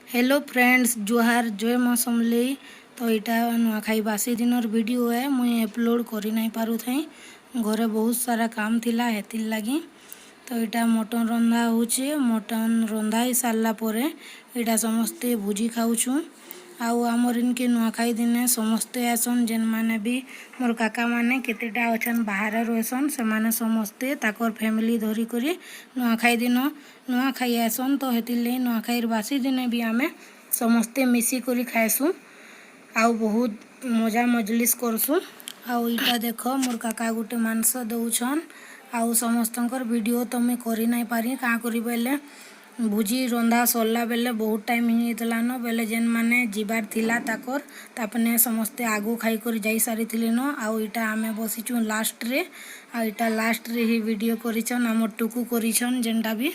Hello friends जोहार जय माँ समलेई। तो यहाँ नुआखाई बासी दिनर वीडियो है मुई अपलोड करी नहीं पारू थी घरे बहुत सारा काम थिला हेतिर लगी। तो यहाँ मटन रंधा होचे। मटन रंधा ही सारा पर यहाँ समस्ते भोजी खाऊँ। आउ आमर इनके नुआखाई दिने समस्ते आसन जेन माने भी मोर काका माने केतेटा अछन बाहर रहसन से माने समस्ते ताकर फैमिली धरी करी नुआखाई दिन नुआखाई आसन। तो हेतिरले नुआखाई बासी दिने भी आमे समस्ते मिसी करी खाएसु आउ बहुत मजा मजलिस करसु। आउ इटा देख मोर काका गोटे मांस दउछन आउ समस्तंकर वीडियो तो मैं करी नहीं पारी का करी बेले भुजी रंधा सरला बेले बहुत टाइम होता न बेले जेन माने जीवार थिला ताकर तापने समस्ते आगु खाई कर जाई सारी थिले न। आउ इटा आमे बसीचु लास्ट रे आ इटा लास्ट रे ही वीडियो करिछन हमर टुकु करिछन जेनटा भी।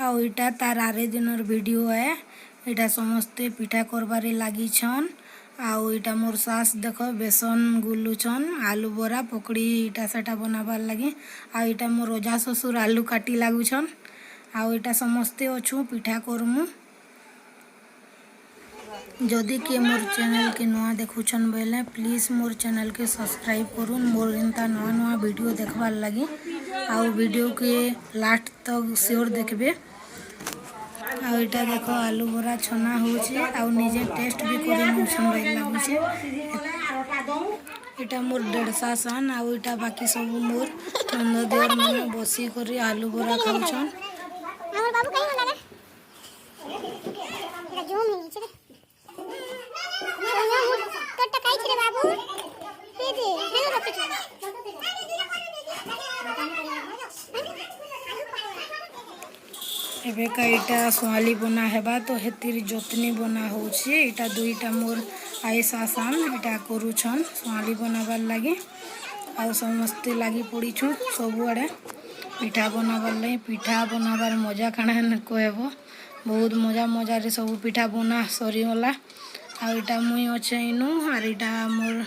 आउ इटा तार आरे दिनर वीडियो है। इटा समस्ते पिठा करबारे लागिछन। आउ इटा मोर सास देख बेसन गुलुछन आलू बरा पकड़ी इटा सेटा बनाबार लगी। आउ इटा मोर ओजा ससुर आलू काटी लागुछन। आउ इटा समस्ते अछु पिठा करमु। जदि के मोर चैनल के नुआ देखुछन बेले प्लीज मोर चैनल के सब्सक्राइब करुन मोर इनता नुआ नुआ वीडियो देखबार लगी। आउ वीडियो के लास्ट तक श्योर देखबे। आउ इटा देखो आलू बरा छना होचे आउ निजे टेस्ट भी करे मुछन भाई लागुचे। इटा मोर डेढ़सा सन आउ इटा बाकी सब मोर नंद देवर माने बसी करी आलू बरा खाउछन। बाबू कहीं होला रे एटा जो मिनी छे कट्टा काई छे रे बाबू ए दे हेलो रखे छे एबे का इटा सोआली बना हेबा तो हेतिर जोतनी बना होछे। इटा दुईटा मोर आइस आसान इटा करूछन सोआली बनाबार लगी। आउ समस्ते लगी पड़ीछु सब आड़े पिठा बनाबार लगी। पिठा बनाबार मजा काना न कहबो बहुत मजा मजा रे सब पिठा बना सरीगला। आउ इटा मुई अच्छे इनु आर इटा मोर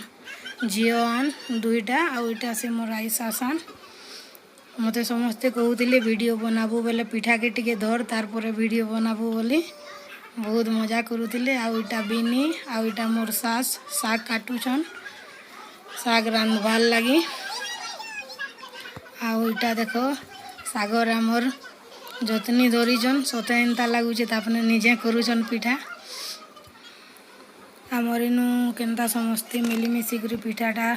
झियो आन दुईटा आउ इटा से मोर आइस आसान। मते समस्ते कहूतिले वीडियो बनाबू बेले पिठा के टिके धर तार पर वीडियो बनाबू बोली बहुत मजा करूतिले। आउ इटा बिनी आउ इटा मोर सास साग काटुछन साग रांधबार लगी। आउ इटा देखो सागर आमर जतनी धरीछन सते एंता लागुचे तापने निजे करूछन पिठा। आमर इनु केनता समस्ते मिलीमिशी करी पिठाटा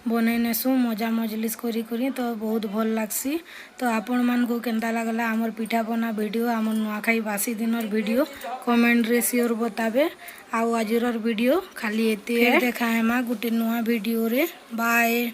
बनई नेसु मजा मजलिस करी करी तो बहुत भल लागसी। तो आपण मान को केनता लागला आमर पिठा बना वीडियो आमर नुआखाई बासी दिनर वीडियो कमेंट रे श्योर बताबे। आउ आजिरर वीडियो खाली एते देखा हेमा गुटे नुआ वीडियो रे बाय।